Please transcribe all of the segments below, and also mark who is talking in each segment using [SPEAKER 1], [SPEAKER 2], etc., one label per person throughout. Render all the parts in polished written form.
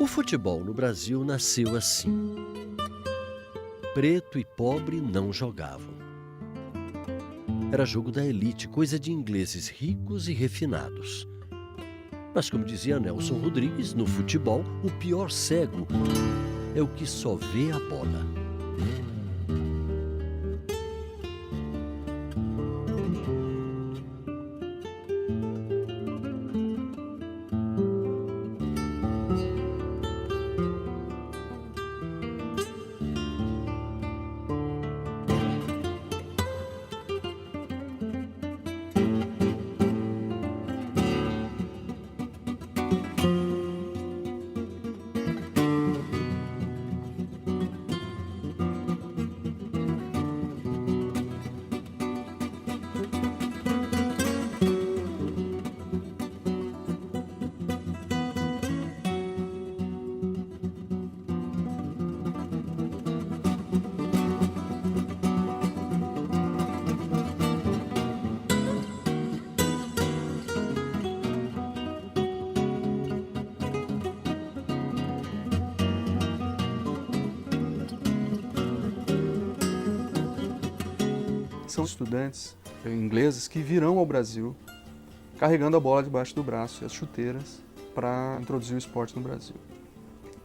[SPEAKER 1] O futebol no Brasil nasceu assim. Preto e pobre não jogavam. Era jogo da elite, coisa de ingleses ricos e refinados. Mas como dizia Nelson Rodrigues, no futebol, o pior cego é o que só vê a bola.
[SPEAKER 2] São estudantes ingleses que virão ao Brasil carregando a bola debaixo do braço e as chuteiras para introduzir o esporte no Brasil.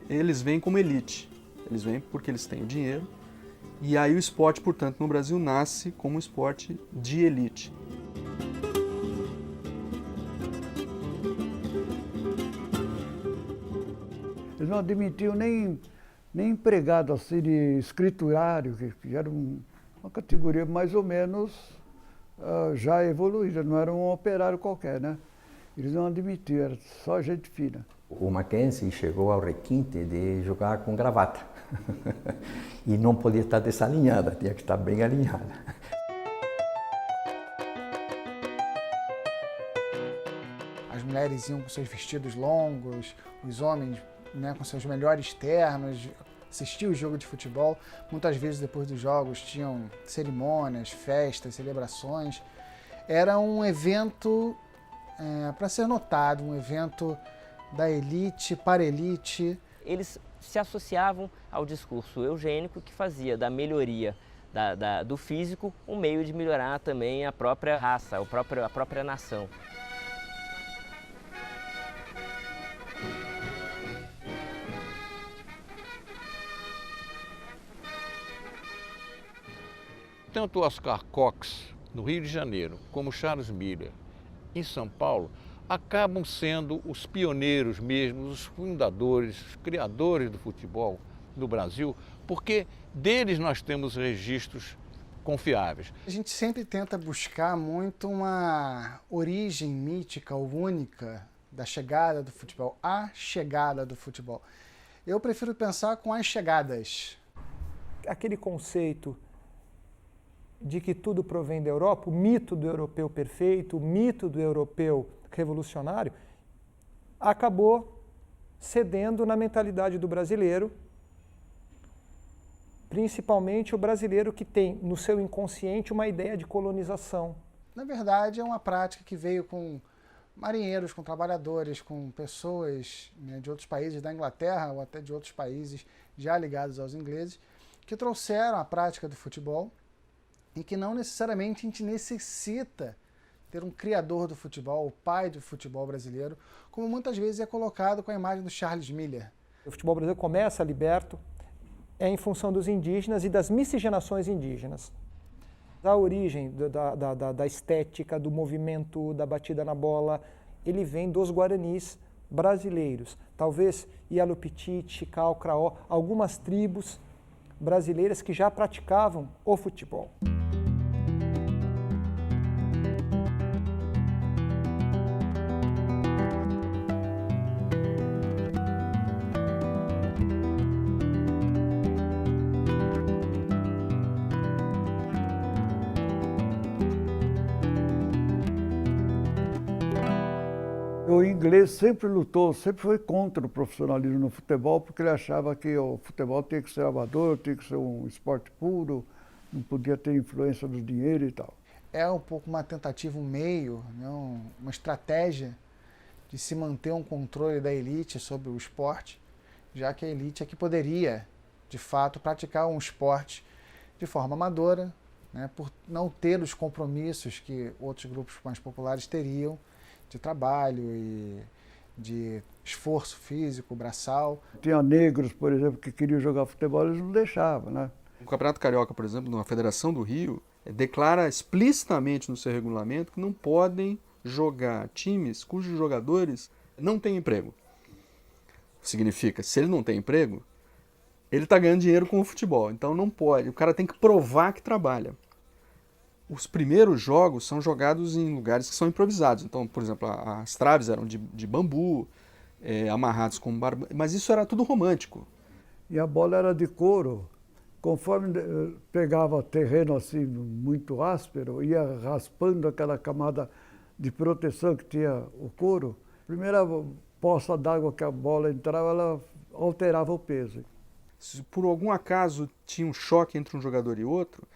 [SPEAKER 2] Eles vêm como elite, eles vêm porque eles têm o dinheiro, e aí o esporte, portanto, no Brasil nasce como um esporte de elite.
[SPEAKER 3] Eles não admitiam nem empregado assim de escriturário, que era uma categoria mais ou menos já evoluída, não era um operário qualquer, né? Eles não admitiam, era só gente fina.
[SPEAKER 4] O Mackenzie chegou ao requinte de jogar com gravata e não podia estar desalinhada, tinha que estar bem alinhada.
[SPEAKER 5] As mulheres iam com seus vestidos longos, os homens, né, com seus melhores ternos, assistiam o jogo de futebol. Muitas vezes depois dos jogos tinham cerimônias, festas, celebrações. Era um evento para ser notado, um evento da elite para a elite.
[SPEAKER 6] Eles se associavam ao discurso eugênico que fazia da melhoria do físico um meio de melhorar também a própria raça, a própria nação.
[SPEAKER 7] Tanto Oscar Cox, no Rio de Janeiro, como Charles Miller, em São Paulo, acabam sendo os pioneiros mesmo, os fundadores, os criadores do futebol no Brasil, porque deles nós temos registros confiáveis.
[SPEAKER 5] A gente sempre tenta buscar muito uma origem mítica ou única da chegada do futebol, a chegada do futebol. Eu prefiro pensar com as chegadas.
[SPEAKER 8] Aquele conceito de que tudo provém da Europa, o mito do europeu perfeito, o mito do europeu revolucionário, acabou cedendo na mentalidade do brasileiro, principalmente o brasileiro que tem no seu inconsciente uma ideia de colonização.
[SPEAKER 5] Na verdade, é uma prática que veio com marinheiros, com trabalhadores, com pessoas, né, de outros países, da Inglaterra ou até de outros países já ligados aos ingleses, que trouxeram a prática do futebol e que não necessariamente a gente necessita ter um criador do futebol, o pai do futebol brasileiro, como muitas vezes é colocado com a imagem do Charles Miller.
[SPEAKER 8] O futebol brasileiro começa liberto em função dos indígenas e das miscigenações indígenas. A origem da estética, do movimento, da batida na bola, ele vem dos guaranis brasileiros. Talvez Ialupiti, Chical, Craó, algumas tribos brasileiras que já praticavam o futebol.
[SPEAKER 3] O inglês sempre lutou, sempre foi contra o profissionalismo no futebol, porque ele achava que o futebol tinha que ser amador, tinha que ser um esporte puro, não podia ter influência do dinheiro e tal.
[SPEAKER 5] É um pouco uma tentativa, um meio, né, uma estratégia de se manter um controle da elite sobre o esporte, já que a elite é que poderia, de fato, praticar um esporte de forma amadora, né, por não ter os compromissos que outros grupos mais populares teriam de trabalho e de esforço físico, braçal.
[SPEAKER 3] Tinha negros, por exemplo, que queriam jogar futebol, eles não deixavam, né?
[SPEAKER 2] O Campeonato Carioca, por exemplo, na Federação do Rio, declara explicitamente no seu regulamento que não podem jogar times cujos jogadores não têm emprego. Significa, se ele não tem emprego, ele está ganhando dinheiro com o futebol, então não pode. O cara tem que provar que trabalha. Os primeiros jogos são jogados em lugares que são improvisados. Então, por exemplo, as traves eram de bambu, amarrados com barba, mas isso era tudo romântico.
[SPEAKER 3] E a bola era de couro. Conforme pegava terreno assim muito áspero, ia raspando aquela camada de proteção que tinha o couro. A primeira poça d'água que a bola entrava, ela alterava o peso.
[SPEAKER 2] Se por algum acaso tinha um choque entre um jogador e outro,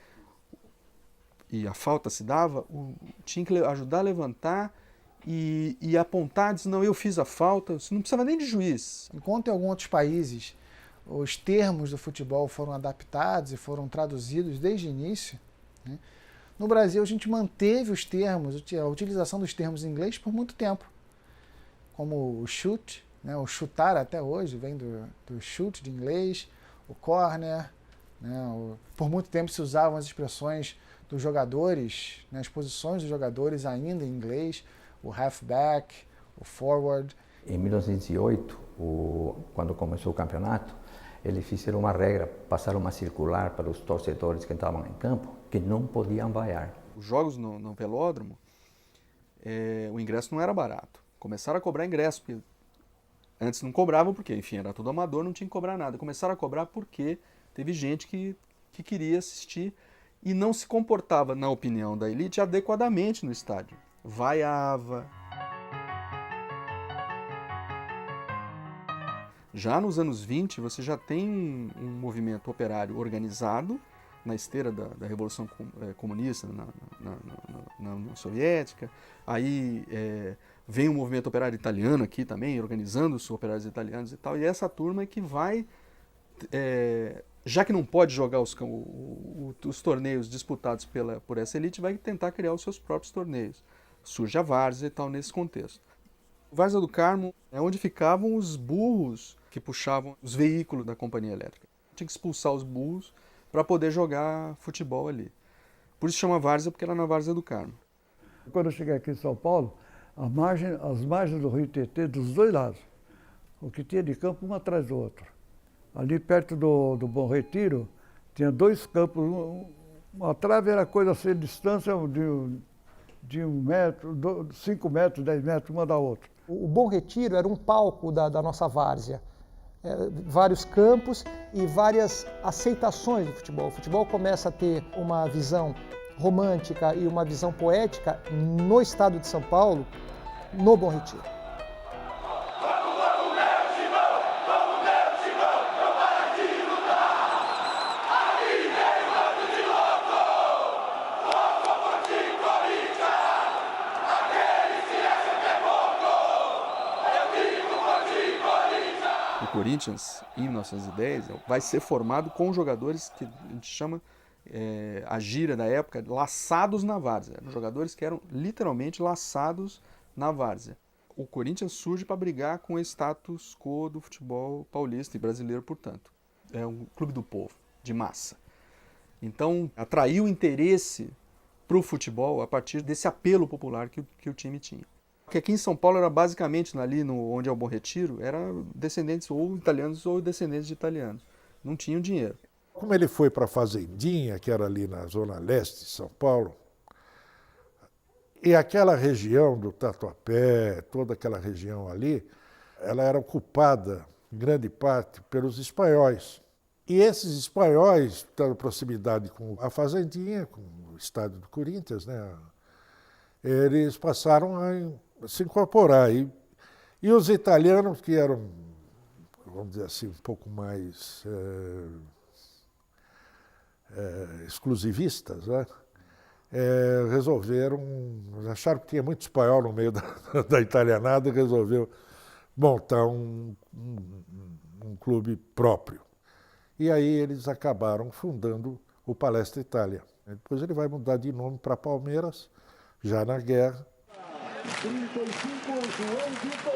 [SPEAKER 2] e a falta se dava, tinha que ajudar a levantar e apontar, dizer, não, eu fiz a falta, você não precisava nem de juiz.
[SPEAKER 5] Enquanto em alguns outros países os termos do futebol foram adaptados e foram traduzidos desde o início, né, no Brasil a gente manteve os termos, a utilização dos termos em inglês por muito tempo, como o shoot, né, o chutar até hoje, vem do shoot de inglês, o corner, né, por muito tempo se usavam as expressões dos jogadores, né, as posições dos jogadores ainda em inglês, o halfback, o forward.
[SPEAKER 4] Em 1908, quando começou o campeonato, eles fizeram uma regra, passaram uma circular para os torcedores que estavam em campo, que não podiam vaiar.
[SPEAKER 2] Os jogos no velódromo, o ingresso não era barato. Começaram a cobrar ingresso, porque antes não cobravam, porque, enfim, era tudo amador, não tinha que cobrar nada. Começaram a cobrar porque teve gente que queria assistir e não se comportava, na opinião da elite, adequadamente no estádio. Vaiava. Já nos anos 20, você já tem um movimento operário organizado na esteira da Revolução Comunista na União Soviética. Aí vem um movimento operário italiano aqui também, organizando os operários italianos e tal. E essa turma é que vai, já que não pode jogar os torneios disputados por essa elite, vai tentar criar os seus próprios torneios. Surge a várzea e tal nesse contexto. Várzea do Carmo é onde ficavam os burros que puxavam os veículos da companhia elétrica. Tinha que expulsar os burros para poder jogar futebol ali. Por isso chama várzea, porque era na Várzea do Carmo.
[SPEAKER 3] Quando eu cheguei aqui em São Paulo, as margens do rio Tietê, dos dois lados, o que tinha de campo um atrás do outro. Ali perto do Bom Retiro, tinha dois campos, uma trave era coisa assim, distância de 1 metro, 5 metros, 10 metros, uma da outra.
[SPEAKER 8] O Bom Retiro era um palco da nossa várzea. Vários campos e várias aceitações do futebol. O futebol começa a ter uma visão romântica e uma visão poética no estado de São Paulo, no Bom Retiro.
[SPEAKER 2] O Corinthians, em 1910, vai ser formado com jogadores que a gente chama, a gíria da época, laçados na várzea. Eram jogadores que eram literalmente laçados na várzea. O Corinthians surge para brigar com o status quo do futebol paulista e brasileiro, portanto. É um clube do povo, de massa. Então, atraiu interesse para o futebol a partir desse apelo popular que o time tinha. Porque aqui em São Paulo era basicamente, ali onde é o Bom Retiro, eram descendentes ou italianos ou descendentes de italianos. Não tinham dinheiro.
[SPEAKER 9] Como ele foi para a Fazendinha, que era ali na zona leste de São Paulo, e aquela região do Tatuapé, toda aquela região ali, ela era ocupada, em grande parte, pelos espanhóis. E esses espanhóis, tendo proximidade com a Fazendinha, com o estádio do Corinthians, né, eles passaram a se incorporar. E os italianos, que eram, vamos dizer assim, um pouco mais exclusivistas, né, resolveram, acharam que tinha muito espanhol no meio da italianada e resolveu montar um clube próprio. E aí eles acabaram fundando o Palestra Itália. Depois ele vai mudar de nome para Palmeiras, já na guerra.
[SPEAKER 10] 35, João Vitor,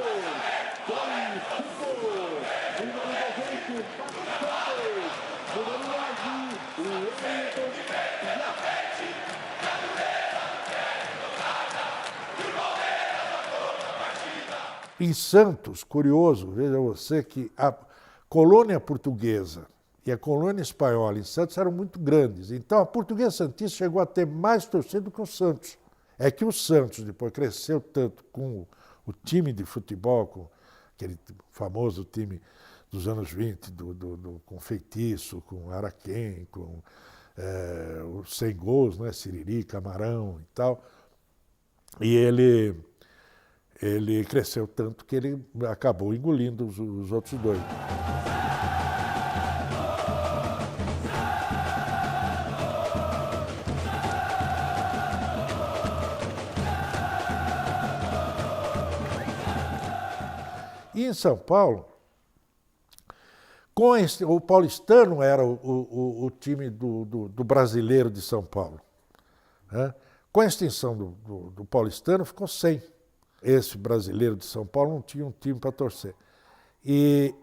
[SPEAKER 10] 45, número 90, Pato Santos, número 9, Wellington
[SPEAKER 9] Em Santos, curioso, veja você que a colônia portuguesa e a colônia espanhola em Santos eram muito grandes. Então a Portuguesa Santista chegou a ter mais torcida do que o Santos. É que o Santos depois cresceu tanto com o time de futebol, com aquele famoso time dos anos 20, com Feitiço, com Araquém, com os 100 gols, né, Siriri, Camarão e tal. E ele cresceu tanto que ele acabou engolindo os outros dois. E em São Paulo, o paulistano era o time do brasileiro de São Paulo, né? Com a extinção do paulistano, ficou sem. Esse brasileiro de São Paulo não tinha um time para torcer. E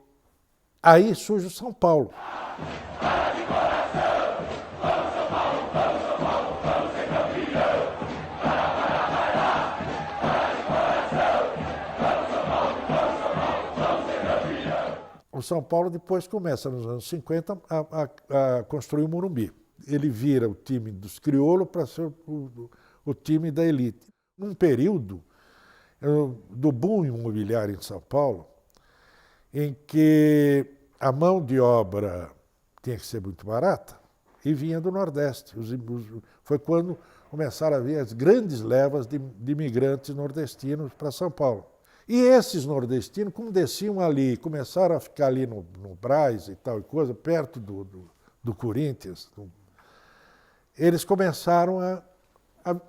[SPEAKER 9] aí surge o São Paulo. O São Paulo depois começa, nos anos 50, a construir o Morumbi. Ele vira o time dos crioulos para ser o time da elite. Num período do boom imobiliário em São Paulo, em que a mão de obra tinha que ser muito barata e vinha do Nordeste. Foi quando começaram a vir as grandes levas de imigrantes nordestinos para São Paulo. E esses nordestinos, como desciam ali, começaram a ficar ali no Brás e tal coisa, perto do Corinthians, eles começaram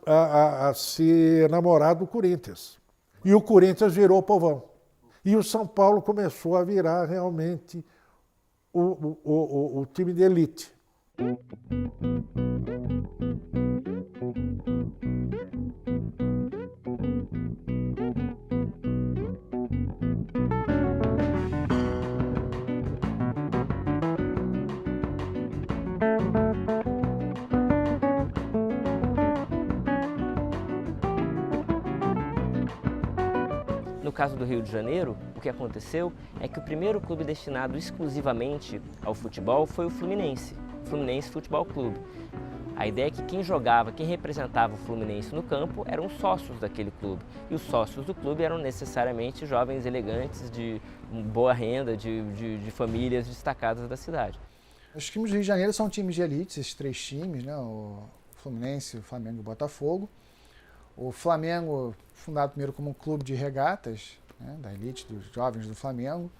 [SPEAKER 9] a se enamorar do Corinthians. E o Corinthians virou o povão. E o São Paulo começou a virar realmente o time de elite.
[SPEAKER 6] No caso do Rio de Janeiro, o que aconteceu é que o primeiro clube destinado exclusivamente ao futebol foi o Fluminense Futebol Clube. A ideia é que quem jogava, quem representava o Fluminense no campo eram os sócios daquele clube. E os sócios do clube eram necessariamente jovens elegantes, de boa renda, de famílias destacadas da cidade.
[SPEAKER 5] Os times do Rio de Janeiro são times de elite, esses três times, né? O Fluminense, o Flamengo e o Botafogo. O Flamengo, fundado primeiro como um clube de regatas, né, da elite dos jovens do Flamengo,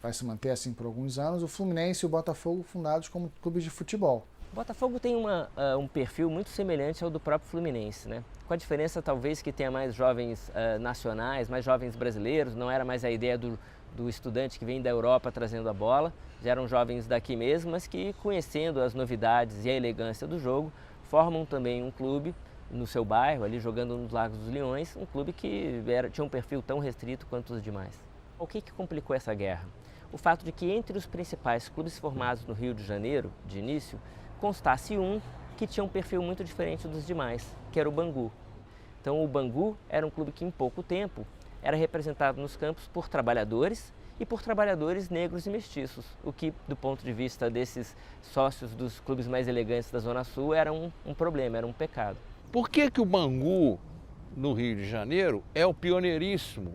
[SPEAKER 5] vai se manter assim por alguns anos. O Fluminense e o Botafogo fundados como clubes de futebol.
[SPEAKER 6] O Botafogo tem um perfil muito semelhante ao do próprio Fluminense, né? Com a diferença talvez que tenha mais jovens nacionais, mais jovens brasileiros, não era mais a ideia do estudante que vem da Europa trazendo a bola, já eram jovens daqui mesmo, mas que conhecendo as novidades e a elegância do jogo, formam também um clube no seu bairro, ali jogando nos Lagos dos Leões, um clube que tinha um perfil tão restrito quanto os demais. O que complicou essa guerra? O fato de que entre os principais clubes formados no Rio de Janeiro, de início, constasse um que tinha um perfil muito diferente dos demais, que era o Bangu. Então o Bangu era um clube que em pouco tempo era representado nos campos por trabalhadores e por trabalhadores negros e mestiços, o que, do ponto de vista desses sócios dos clubes mais elegantes da Zona Sul, era um problema, era um pecado.
[SPEAKER 7] Por que o Bangu, no Rio de Janeiro, é o pioneiríssimo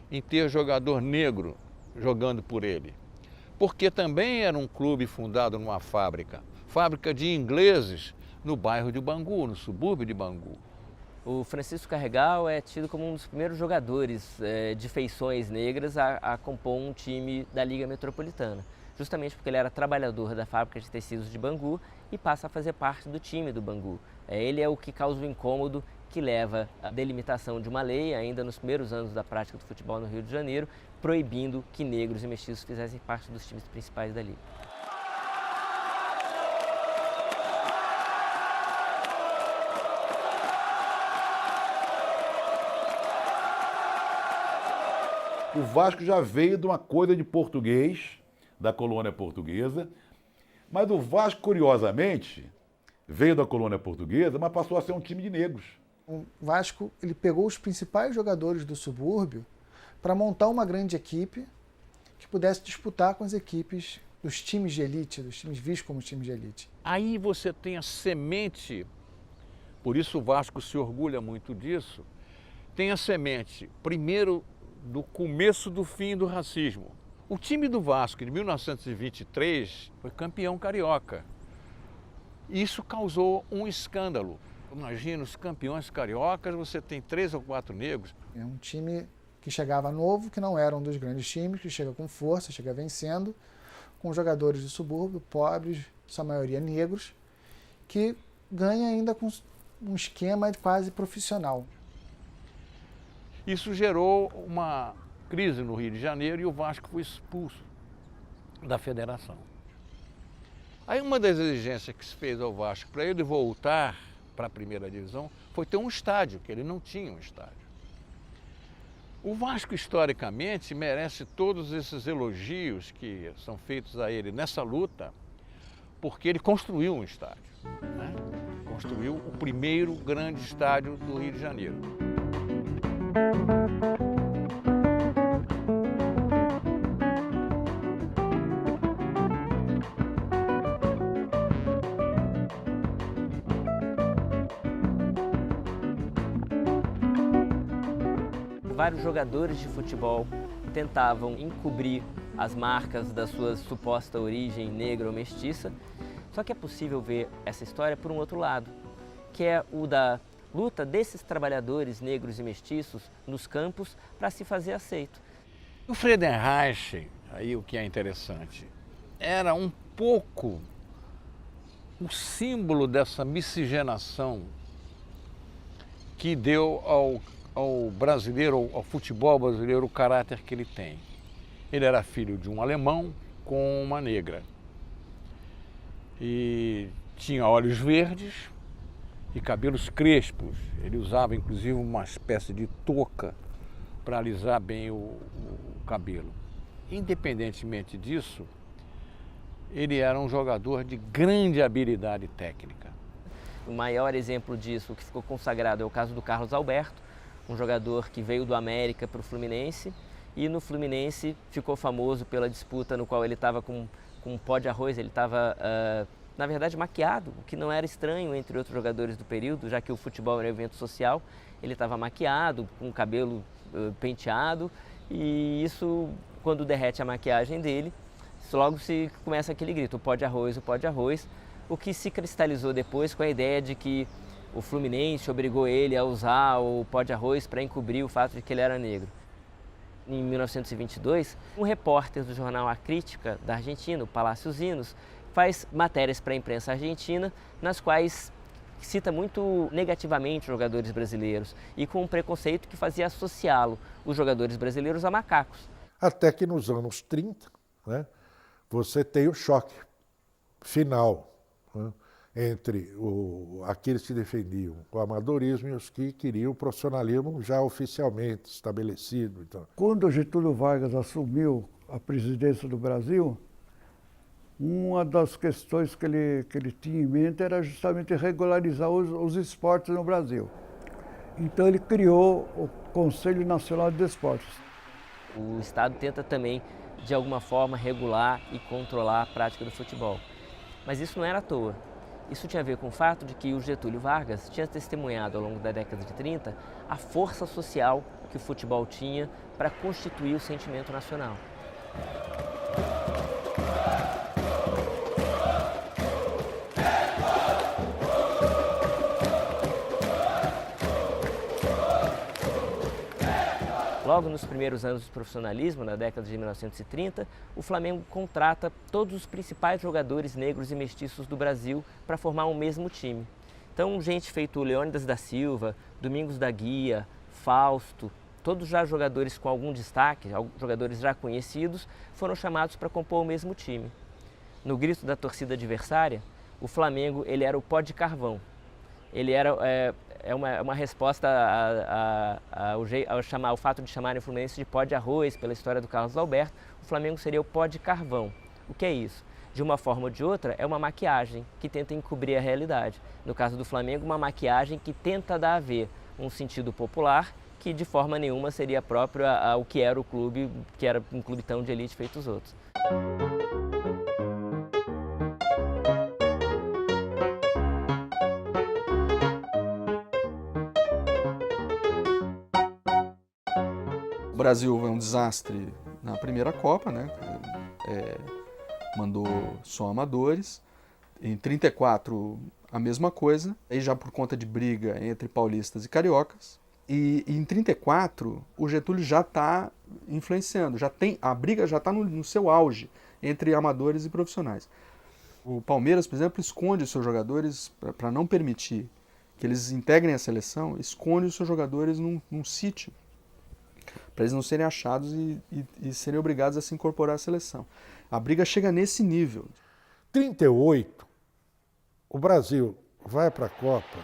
[SPEAKER 7] em ter jogador negro jogando por ele? Porque também era um clube fundado numa fábrica de ingleses no bairro de Bangu, no subúrbio de Bangu.
[SPEAKER 6] O Francisco Carregal é tido como um dos primeiros jogadores de feições negras a compor um time da Liga Metropolitana, justamente porque ele era trabalhador da fábrica de tecidos de Bangu e passa a fazer parte do time do Bangu. Ele é o que causa o incômodo que leva à delimitação de uma lei, ainda nos primeiros anos da prática do futebol no Rio de Janeiro, proibindo que negros e mestiços fizessem parte dos times principais da liga.
[SPEAKER 11] O Vasco já veio de uma coisa de português, da colônia portuguesa, mas o Vasco, curiosamente, veio da colônia portuguesa, mas passou a ser um time de negros.
[SPEAKER 5] O Vasco ele pegou os principais jogadores do subúrbio para montar uma grande equipe que pudesse disputar com as equipes dos times de elite, dos times vistos como times de elite.
[SPEAKER 7] Aí você tem a semente, por isso o Vasco se orgulha muito disso, tem a semente, primeiro, do começo do fim do racismo. O time do Vasco, de 1923, foi campeão carioca. Isso causou um escândalo. Imagina, os campeões cariocas, você tem 3 ou 4 negros.
[SPEAKER 5] É um time que chegava novo, que não era um dos grandes times, que chega com força, chega vencendo, com jogadores do subúrbio, pobres, sua maioria negros, que ganha ainda com um esquema quase profissional.
[SPEAKER 7] Isso gerou uma crise no Rio de Janeiro e o Vasco foi expulso da federação. Aí uma das exigências que se fez ao Vasco para ele voltar para a primeira divisão foi ter um estádio, que ele não tinha um estádio. O Vasco, historicamente, merece todos esses elogios que são feitos a ele nessa luta, porque ele construiu um estádio, né? Construiu o primeiro grande estádio do Rio de Janeiro.
[SPEAKER 6] Vários jogadores de futebol tentavam encobrir as marcas da sua suposta origem negra ou mestiça, só que é possível ver essa história por um outro lado, que é o da luta desses trabalhadores negros e mestiços nos campos para se fazer aceito.
[SPEAKER 7] O Friedenreich, aí o que é interessante, era um pouco o símbolo dessa miscigenação que deu ao brasileiro, ao futebol brasileiro, o caráter que ele tem. Ele era filho de um alemão com uma negra. E tinha olhos verdes e cabelos crespos. Ele usava, inclusive, uma espécie de touca para alisar bem o cabelo. Independentemente disso, ele era um jogador de grande habilidade técnica.
[SPEAKER 6] O maior exemplo disso, que ficou consagrado, é o caso do Carlos Alberto, um jogador que veio do América para o Fluminense e no Fluminense ficou famoso pela disputa no qual ele estava com um pó de arroz, ele estava, na verdade, maquiado, o que não era estranho entre outros jogadores do período, já que o futebol era um evento social, ele estava maquiado, com o cabelo penteado e isso, quando derrete a maquiagem dele, logo se começa aquele grito, o pó de arroz, o que se cristalizou depois com a ideia de que o Fluminense obrigou ele a usar o pó de arroz para encobrir o fato de que ele era negro. Em 1922, um repórter do jornal A Crítica da Argentina, o Palácio Zinos, faz matérias para a imprensa argentina, nas quais cita muito negativamente jogadores brasileiros e com um preconceito que fazia associá-lo, os jogadores brasileiros, a macacos.
[SPEAKER 9] Até que nos anos 30, né, você tem o choque final, né, entre aqueles que defendiam o amadorismo e os que queriam o profissionalismo já oficialmente estabelecido. Então.
[SPEAKER 3] Quando Getúlio Vargas assumiu a presidência do Brasil, uma das questões que ele tinha em mente era justamente regularizar os esportes no Brasil. Então ele criou o Conselho Nacional de Esportes.
[SPEAKER 6] O Estado tenta também, de alguma forma, regular e controlar a prática do futebol. Mas isso não era à toa. Isso tinha a ver com o fato de que o Getúlio Vargas tinha testemunhado ao longo da década de 30 a força social que o futebol tinha para constituir o sentimento nacional. Logo nos primeiros anos do profissionalismo, na década de 1930, o Flamengo contrata todos os principais jogadores negros e mestiços do Brasil para formar um mesmo time. Então, gente feito Leônidas da Silva, Domingos da Guia, Fausto, todos já jogadores com algum destaque, jogadores já conhecidos, foram chamados para compor o mesmo time. No grito da torcida adversária, o Flamengo ele era o pó de carvão. Ele era uma resposta ao fato de chamarem o Fluminense de pó de arroz pela história do Carlos Alberto. O Flamengo seria o pó de carvão. O que é isso? De uma forma ou de outra, é uma maquiagem que tenta encobrir a realidade. No caso do Flamengo, uma maquiagem que tenta dar a ver um sentido popular que de forma nenhuma seria próprio ao que era o clube, que era um clube tão de elite feito os outros.
[SPEAKER 2] O Brasil é um desastre na primeira Copa, né? Mandou só amadores. Em 34, a mesma coisa. Aí já por conta de briga entre paulistas e cariocas. E em 34, o Getúlio já está influenciando. A briga já está no seu auge entre amadores e profissionais. O Palmeiras, por exemplo, esconde os seus jogadores para não permitir que eles integrem a seleção, esconde os seus jogadores num sítio, para eles não serem achados e serem obrigados a se incorporar à seleção. A briga chega nesse nível.
[SPEAKER 9] 38, o Brasil vai para a Copa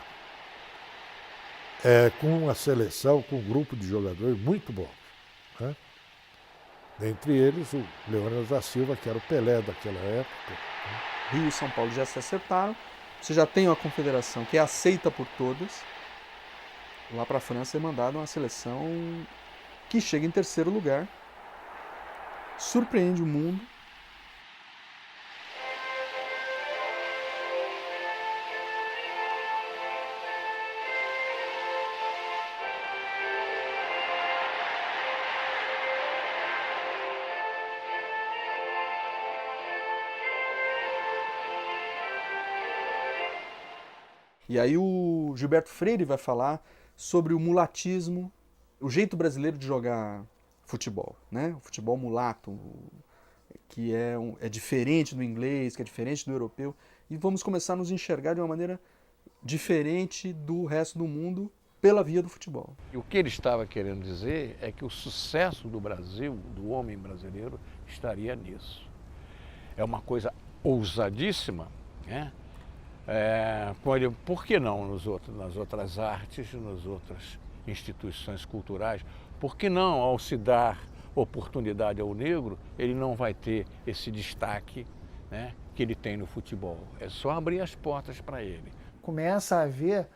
[SPEAKER 9] com uma seleção, com um grupo de jogadores muito bom, né? Dentre eles, o Leônidas da Silva, que era o Pelé daquela época.
[SPEAKER 2] Rio e São Paulo já se acertaram. Você já tem uma confederação que é aceita por todas. Lá para a França é mandada uma seleção que chega em terceiro lugar, surpreende o mundo. E aí o Gilberto Freire vai falar sobre o mulatismo, o jeito brasileiro de jogar futebol, né? O futebol mulato, que é diferente do inglês, que é diferente do europeu, e vamos começar a nos enxergar de uma maneira diferente do resto do mundo pela via do futebol.
[SPEAKER 7] E o que ele estava querendo dizer é que o sucesso do Brasil, do homem brasileiro, estaria nisso. É uma coisa ousadíssima, né? Por que não nas outras artes, nas outras instituições culturais? Por que não, ao se dar oportunidade ao negro, ele não vai ter esse destaque, né, que ele tem no futebol? É só abrir as portas para ele.
[SPEAKER 5] Começa a haver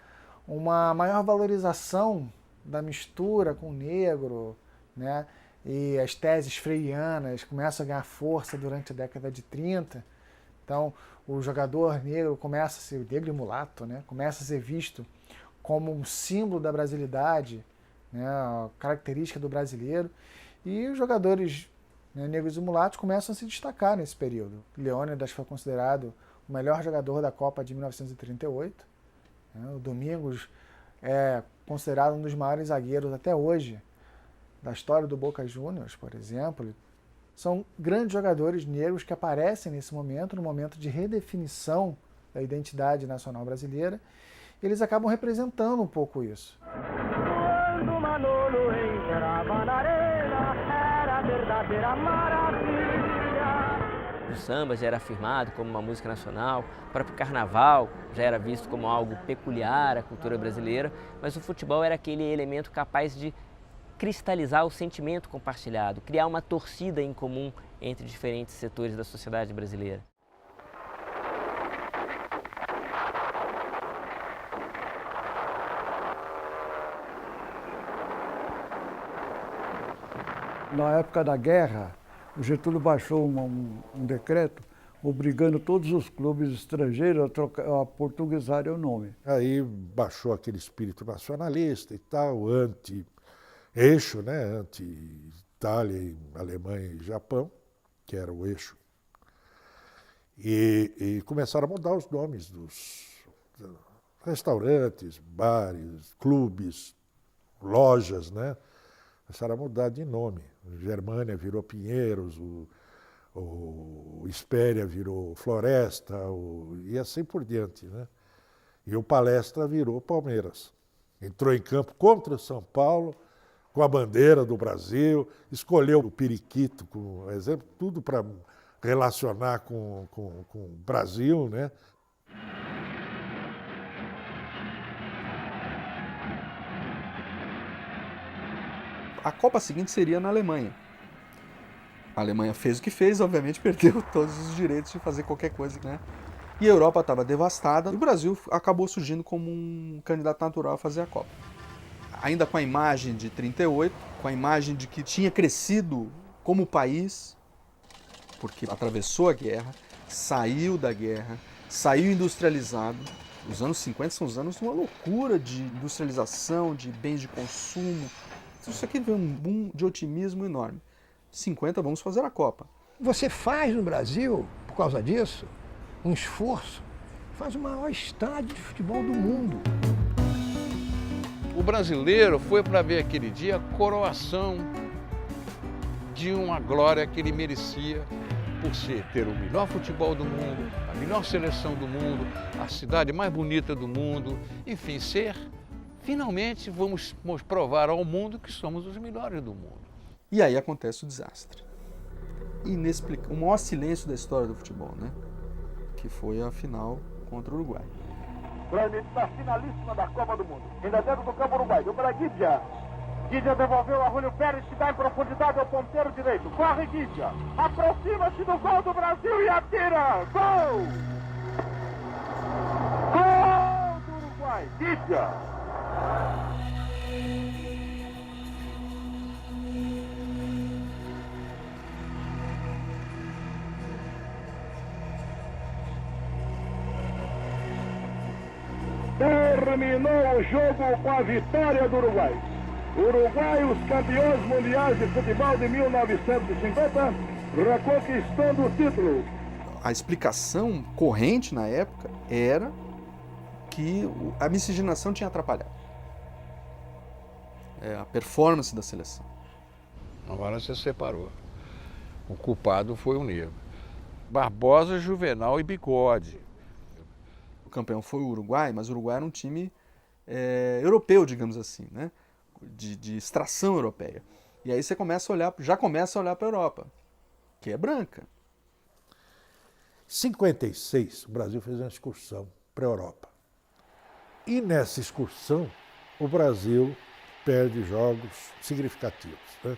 [SPEAKER 5] uma maior valorização da mistura com o negro, né? E as teses freianas começam a ganhar força durante a década de 30. Então, o jogador negro começa a ser, negro e mulato, né? Começa a ser visto como um símbolo da brasilidade, né? A característica do brasileiro. E os jogadores, né, negros e mulatos começam a se destacar nesse período. Leônidas foi considerado o melhor jogador da Copa de 1938. Né? O Domingos é considerado um dos maiores zagueiros até hoje da história do Boca Juniors, por exemplo. São grandes jogadores negros que aparecem nesse momento, no momento de redefinição da identidade nacional brasileira. Eles acabam representando um pouco isso.
[SPEAKER 10] Quando Manolo entrava na arena, era a verdadeira maravilha.
[SPEAKER 6] O samba já era afirmado como uma música nacional, o próprio carnaval já era visto como algo peculiar à cultura brasileira, mas o futebol era aquele elemento capaz de cristalizar o sentimento compartilhado, criar uma torcida em comum entre diferentes setores da sociedade brasileira.
[SPEAKER 3] Na época da guerra, o Getúlio baixou um decreto obrigando todos os clubes estrangeiros a portuguesarem o nome.
[SPEAKER 9] Aí baixou aquele espírito nacionalista e tal, eixo, né, anti-Itália, Alemanha e Japão, que era o eixo. E começaram a mudar os nomes dos restaurantes, bares, clubes, lojas, né? Começaram a mudar de nome. Germânia virou Pinheiros, o Espéria virou Floresta, e assim por diante, né? E o Palestra virou Palmeiras. Entrou em campo contra o São Paulo, com a bandeira do Brasil, escolheu o periquito como exemplo, tudo para relacionar com o Brasil, né?
[SPEAKER 2] A Copa seguinte seria na Alemanha. A Alemanha fez o que fez, obviamente perdeu todos os direitos de fazer qualquer coisa, né? E a Europa estava devastada, e o Brasil acabou surgindo como um candidato natural a fazer a Copa. Ainda com a imagem de 38, com a imagem de que tinha crescido como país, porque atravessou a guerra, saiu da guerra, saiu industrializado. Os anos 50 são os anos de uma loucura de industrialização, de bens de consumo. Isso aqui veio um boom de otimismo enorme. 50, vamos fazer a Copa.
[SPEAKER 12] Você faz no Brasil, por causa disso, um esforço, faz o maior estádio de futebol do mundo.
[SPEAKER 7] O brasileiro foi para ver aquele dia a coroação de uma glória que ele merecia por ter o melhor futebol do mundo, a melhor seleção do mundo, a cidade mais bonita do mundo, enfim, finalmente vamos provar ao mundo que somos os melhores do mundo.
[SPEAKER 2] E aí acontece o desastre. Inexplicável, o maior silêncio da história do futebol, né? Que foi a final contra o Uruguai.
[SPEAKER 10] Grande da finalíssima da Copa do Mundo. Ainda dentro do campo uruguai, do Guidia. Guidia devolveu a Julio Pérez, que dá em profundidade ao ponteiro direito. Corre Guidia. Aproxima-se do gol do Brasil e atira. Gol! Gol do Uruguai. Guidia. Terminou o jogo com a vitória do Uruguai. Uruguai, os campeões mundiais de futebol de 1950, reconquistando o título.
[SPEAKER 2] A explicação corrente na época era que a miscigenação tinha atrapalhado a performance da seleção.
[SPEAKER 7] Agora você separou. O culpado foi o negro. Barbosa, Juvenal e Bigode.
[SPEAKER 2] O campeão foi o Uruguai, mas o Uruguai era um time europeu, digamos assim, né? De extração europeia. E aí você já começa a olhar para a Europa, que é branca.
[SPEAKER 9] Em 56, o Brasil fez uma excursão para a Europa. E nessa excursão, o Brasil perde jogos significativos, né?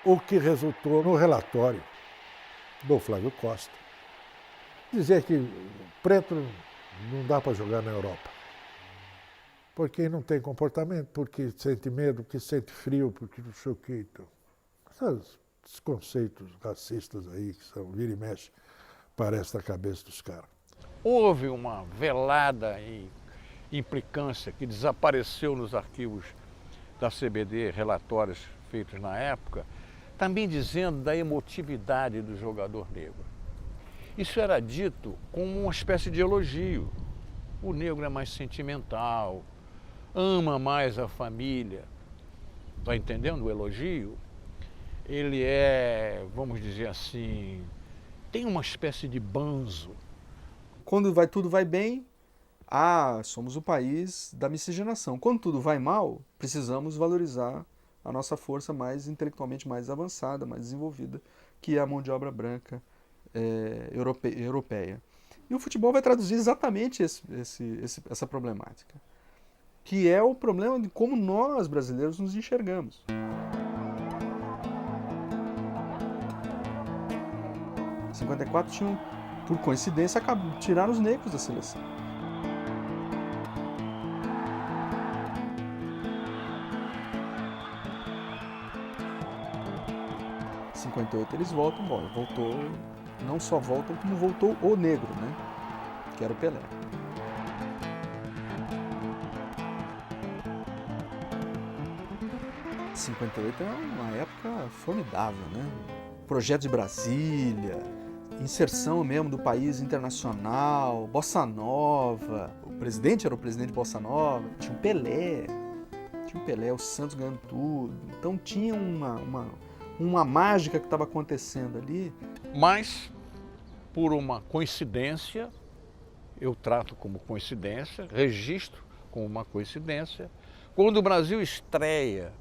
[SPEAKER 9] O que resultou no relatório do Flávio Costa dizer que preto não dá para jogar na Europa. Porque não tem comportamento, porque sente medo, porque sente frio, porque não sei o que. Então, esses conceitos racistas aí que são vira e mexe, parece na cabeça dos caras.
[SPEAKER 7] Houve uma velada implicância que desapareceu nos arquivos da CBD, relatórios feitos na época, também dizendo da emotividade do jogador negro. Isso era dito como uma espécie de elogio. O negro é mais sentimental, ama mais a família. Está entendendo o elogio? Ele é, vamos dizer assim, tem uma espécie de banzo.
[SPEAKER 2] Quando tudo vai bem, somos o país da miscigenação. Quando tudo vai mal, precisamos valorizar a nossa força mais intelectualmente mais avançada, mais desenvolvida, que é a mão de obra branca europeia. E o futebol vai traduzir exatamente essa problemática, que é o problema de como nós, brasileiros, nos enxergamos. Em 54 tinham, por coincidência, tiraram os negros da seleção. Em 58 eles voltam, voltou, não só voltam, como voltou o negro, né? Que era o Pelé. Em 58 é uma época formidável, né? Projeto de Brasília, inserção mesmo do país internacional, Bossa Nova. O presidente era o presidente Bossa Nova, tinha o Pelé, o Santos ganhando tudo. Então tinha uma mágica que estava acontecendo ali.
[SPEAKER 7] Mas, por uma coincidência, eu trato como coincidência, registro como uma coincidência. Quando o Brasil estreia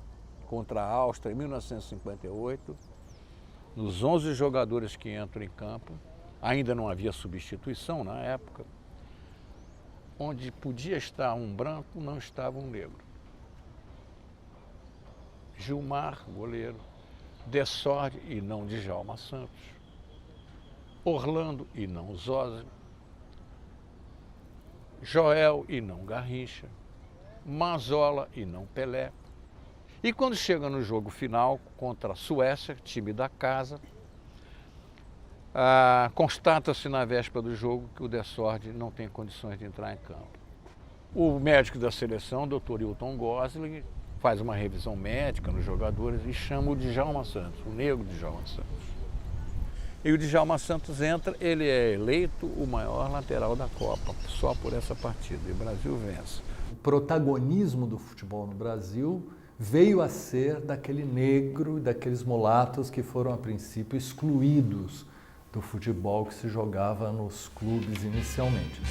[SPEAKER 7] contra a Áustria em 1958, nos 11 jogadores que entram em campo, ainda não havia substituição na época, onde podia estar um branco, não estava um negro. Gilmar, goleiro, Dessordi e não Djalma Santos, Orlando e não Zózimo, Joel e não Garrincha, Mazola e não Pelé. E quando chega no jogo final contra a Suécia, time da casa, constata-se na véspera do jogo que o Dessordi não tem condições de entrar em campo. O médico da seleção, o Dr. Hilton Gosling, faz uma revisão médica nos jogadores e chama o Djalma Santos, o negro Djalma Santos. E o Djalma Santos entra, ele é eleito o maior lateral da Copa, só por essa partida, e o Brasil vence.
[SPEAKER 13] O protagonismo do futebol no Brasil veio a ser daquele negro, daqueles mulatos que foram a princípio excluídos do futebol que se jogava nos clubes inicialmente.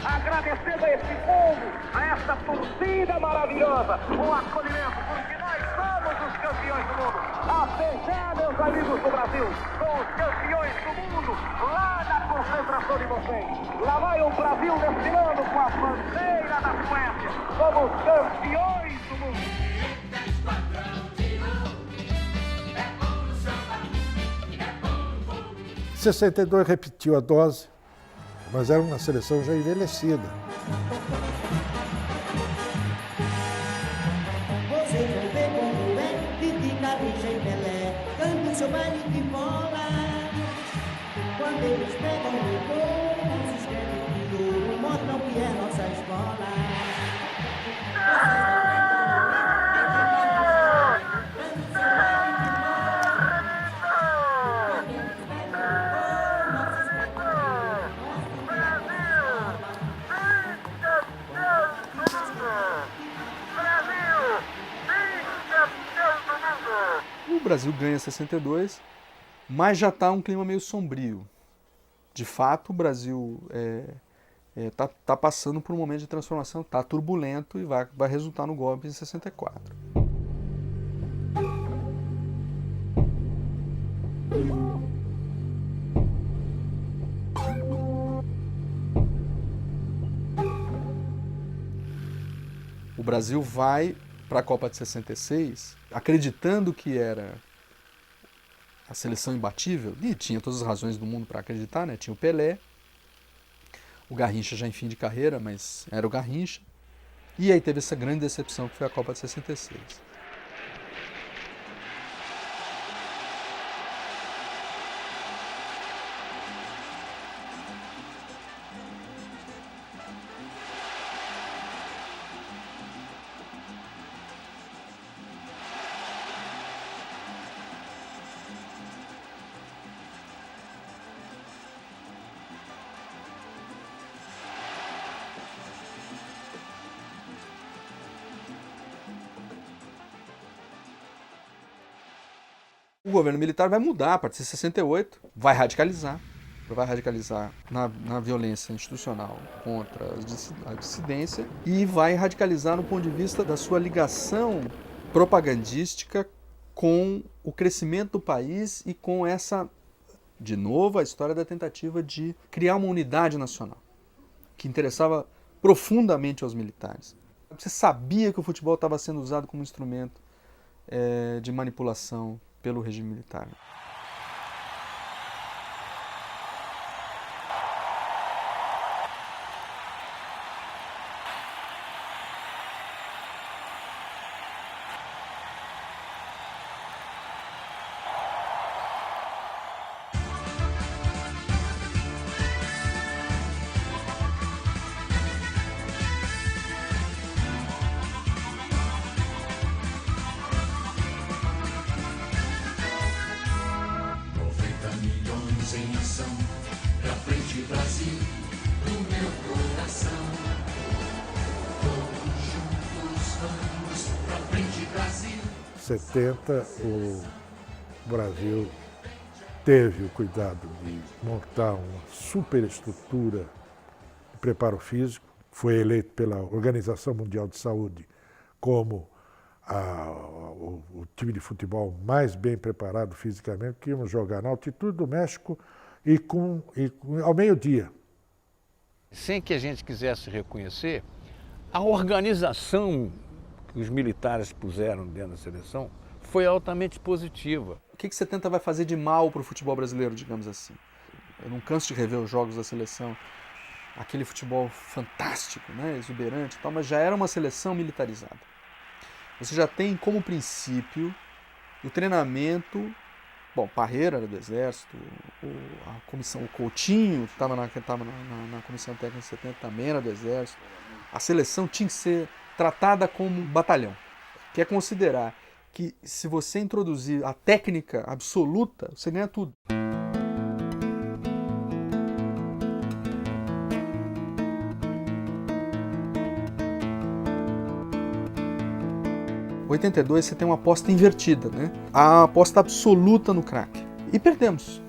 [SPEAKER 10] Agradecendo a esse povo, a essa torcida maravilhosa, o acolhimento, porque nós somos os campeões do mundo. A fechar, meus amigos do Brasil, com os campeões do mundo, lá na concentração de vocês. Lá vai o Brasil desfilando com a bandeira da Suécia, como os campeões do mundo.
[SPEAKER 9] 62 repetiu a dose, mas era uma seleção já envelhecida.
[SPEAKER 14] Você vai ver como é, Didi, Garrincha e Pelé, canta o seu baile de bola. Quando eles pegam no gol, os escrevem de ouro, mostram que é nossa escola.
[SPEAKER 2] O Brasil ganha 62, mas já está um clima meio sombrio. De fato, o Brasil tá passando por um momento de transformação, está turbulento e vai resultar no golpe em 64. O Brasil vai para a Copa de 66, acreditando que era a seleção imbatível, e tinha todas as razões do mundo para acreditar, né? Tinha o Pelé, o Garrincha já em fim de carreira, mas era o Garrincha, e aí teve essa grande decepção que foi a Copa de 66. O governo militar vai mudar a partir de 68, vai radicalizar na violência institucional contra a dissidência e vai radicalizar no ponto de vista da sua ligação propagandística com o crescimento do país e com essa, de novo, a história da tentativa de criar uma unidade nacional, que interessava profundamente aos militares. Você sabia que o futebol estava sendo usado como instrumento de manipulação pelo regime militar.
[SPEAKER 15] Pra frente, Brasil, do meu coração. Todos juntos vamos pra frente, Brasil.
[SPEAKER 9] 70, o Brasil teve o cuidado de montar uma superestrutura de preparo físico, foi eleito pela Organização Mundial de Saúde como o time de futebol mais bem preparado fisicamente, que íamos jogar na altitude do México e ao meio-dia.
[SPEAKER 7] Sem que a gente quisesse reconhecer, a organização que os militares puseram dentro da seleção foi altamente positiva.
[SPEAKER 2] O que 70 vai fazer de mal para o futebol brasileiro, digamos assim? Eu não canso de rever os jogos da seleção, aquele futebol fantástico, né, exuberante e tal, mas já era uma seleção militarizada. Você já tem como princípio o treinamento. Bom, Parreira era do Exército, o Coutinho, que estava na Comissão Técnica de 70, também era do Exército. A seleção tinha que ser tratada como batalhão, que é considerar que se você introduzir a técnica absoluta, você ganha tudo. Em 82 você tem uma aposta invertida, né? A aposta absoluta no craque. E perdemos.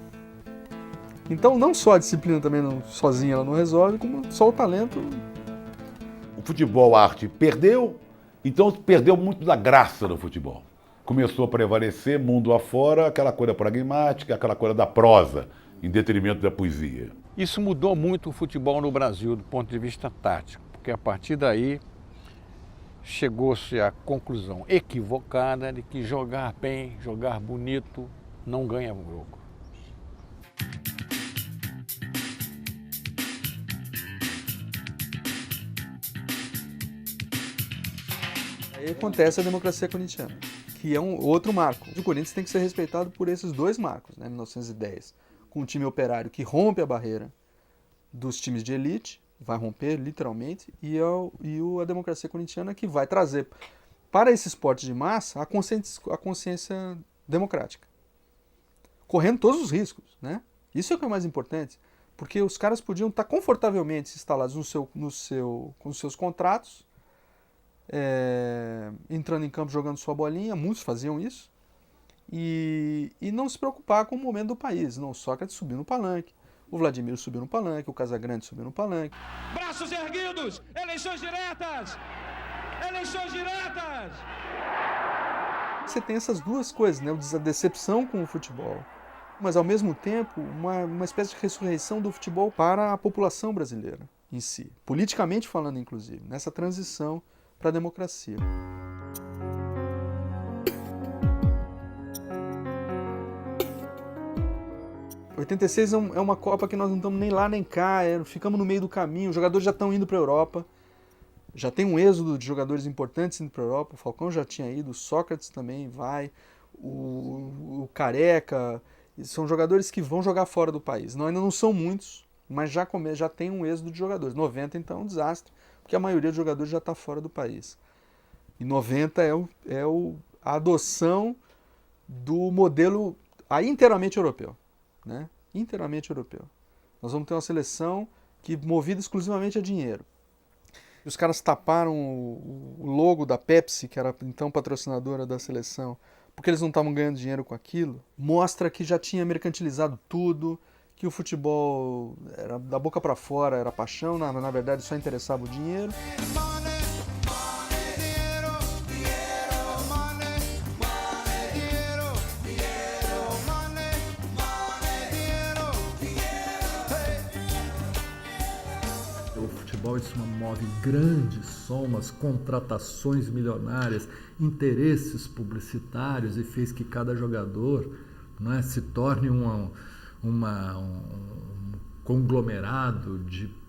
[SPEAKER 2] Então não só a disciplina também sozinha ela não resolve, como só o talento.
[SPEAKER 11] O futebol, a arte, perdeu, então perdeu muito da graça do futebol. Começou a prevalecer, mundo afora, aquela coisa pragmática, aquela coisa da prosa, em detrimento da poesia.
[SPEAKER 7] Isso mudou muito o futebol no Brasil do ponto de vista tático, porque a partir daí chegou-se à conclusão equivocada de que jogar bem, jogar bonito, não ganha um jogo.
[SPEAKER 2] Aí acontece a democracia corintiana, que é um outro marco. O Corinthians tem que ser respeitado por esses dois marcos, né? 1910, com um time operário que rompe a barreira dos times de elite, vai romper literalmente, e a democracia corintiana que vai trazer para esse esporte de massa a consciência democrática, correndo todos os riscos, né? Isso é o que é mais importante, porque os caras podiam estar confortavelmente instalados com os seus contratos, entrando em campo jogando sua bolinha, muitos faziam isso, e não se preocupar com o momento do país. Não, Sócrates subiu no palanque, o Vladimir subiu no palanque, o Casagrande subiu no palanque.
[SPEAKER 10] Braços erguidos, eleições diretas! Eleições diretas!
[SPEAKER 2] Você tem essas duas coisas, né? A decepção com o futebol, mas ao mesmo tempo uma espécie de ressurreição do futebol para a população brasileira em si, politicamente falando inclusive, nessa transição para a democracia. Em 86 é uma Copa que nós não estamos nem lá nem cá, ficamos no meio do caminho, os jogadores já estão indo para a Europa, já tem um êxodo de jogadores importantes indo para a Europa, o Falcão já tinha ido, o Sócrates também vai, o Careca, são jogadores que vão jogar fora do país. Não, ainda não são muitos, mas já tem um êxodo de jogadores. 90 então é um desastre, porque a maioria dos jogadores já está fora do país. E 90 a adoção do modelo inteiramente europeu, né? Inteiramente europeu. Nós vamos ter uma seleção que movida exclusivamente a dinheiro. E os caras taparam o logo da Pepsi, que era então patrocinadora da seleção, porque eles não estavam ganhando dinheiro com aquilo. Mostra que já tinha mercantilizado tudo, que o futebol era da boca para fora, era paixão, na verdade só interessava o dinheiro.
[SPEAKER 13] Isso move grandes somas, contratações milionárias, interesses publicitários e fez que cada jogador, né, se torne um conglomerado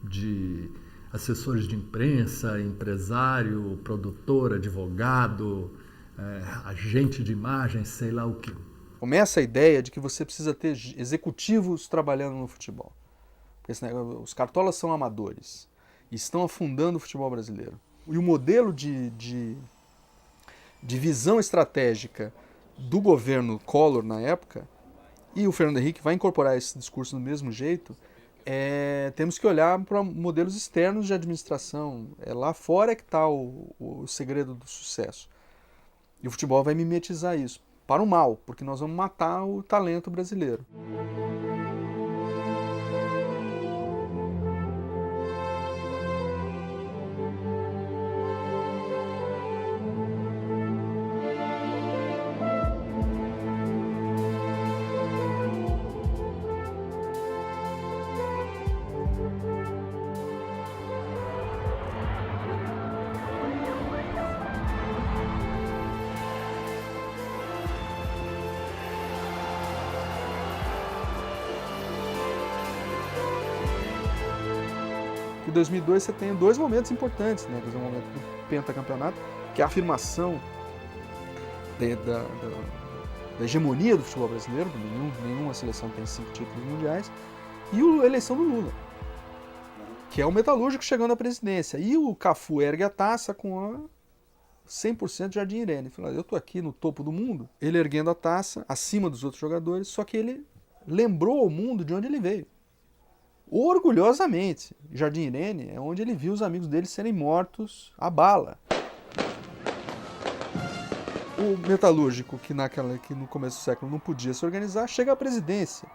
[SPEAKER 13] de assessores de imprensa, empresário, produtor, advogado, agente de imagem, sei lá o que.
[SPEAKER 2] Começa a ideia de que você precisa ter executivos trabalhando no futebol. Porque os cartolas são amadores. Estão afundando o futebol brasileiro. E o modelo de visão estratégica do governo Collor na época, e o Fernando Henrique vai incorporar esse discurso do mesmo jeito, temos que olhar para modelos externos de administração. Lá fora que está o segredo do sucesso. E o futebol vai mimetizar isso. para o mal, porque nós vamos matar o talento brasileiro. Em 2002 você tem dois momentos importantes, né? O momento do pentacampeonato, que é a afirmação da hegemonia do futebol brasileiro, nenhuma seleção tem 5 títulos mundiais, e a eleição do Lula, que é o metalúrgico chegando à presidência. E o Cafu ergue a taça com a 100% Jardim Irene. Fala, eu estou aqui no topo do mundo, ele erguendo a taça acima dos outros jogadores, só que ele lembrou ao mundo de onde ele veio. Orgulhosamente. Jardim Irene é onde ele viu os amigos dele serem mortos à bala. O metalúrgico, que no começo do século não podia se organizar, chega à presidência.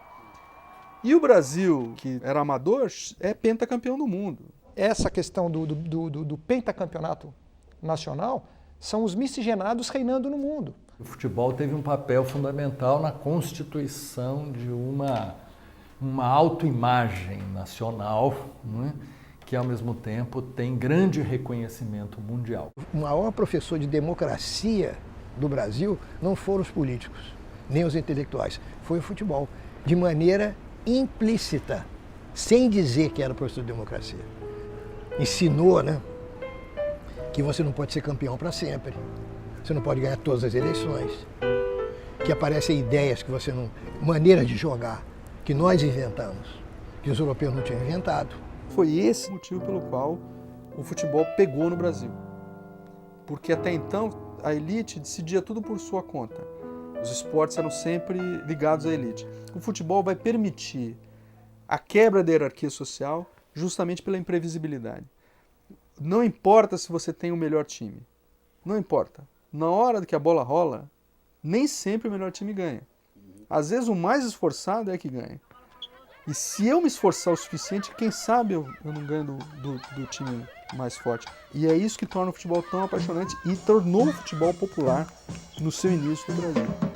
[SPEAKER 2] E o Brasil, que era amador, é pentacampeão do mundo.
[SPEAKER 8] Essa questão do pentacampeonato nacional são os miscigenados reinando no mundo.
[SPEAKER 13] O futebol teve um papel fundamental na constituição de uma autoimagem nacional, né, que ao mesmo tempo tem grande reconhecimento mundial.
[SPEAKER 12] O maior professor de democracia do Brasil não foram os políticos, nem os intelectuais, foi o futebol, de maneira implícita, sem dizer que era professor de democracia. Ensinou, né, que você não pode ser campeão para sempre, você não pode ganhar todas as eleições, que aparecem ideias que você não... maneiras de jogar, que nós inventamos, que os europeus não tinham inventado.
[SPEAKER 2] Foi esse o motivo pelo qual o futebol pegou no Brasil. Porque até então a elite decidia tudo por sua conta. Os esportes eram sempre ligados à elite. O futebol vai permitir a quebra da hierarquia social justamente pela imprevisibilidade. Não importa se você tem o melhor time. Não importa. Na hora que a bola rola, nem sempre o melhor time ganha. Às vezes o mais esforçado é que ganha. E se eu me esforçar o suficiente, quem sabe eu não ganho do time mais forte. E é isso que torna o futebol tão apaixonante e tornou o futebol popular no seu início no Brasil.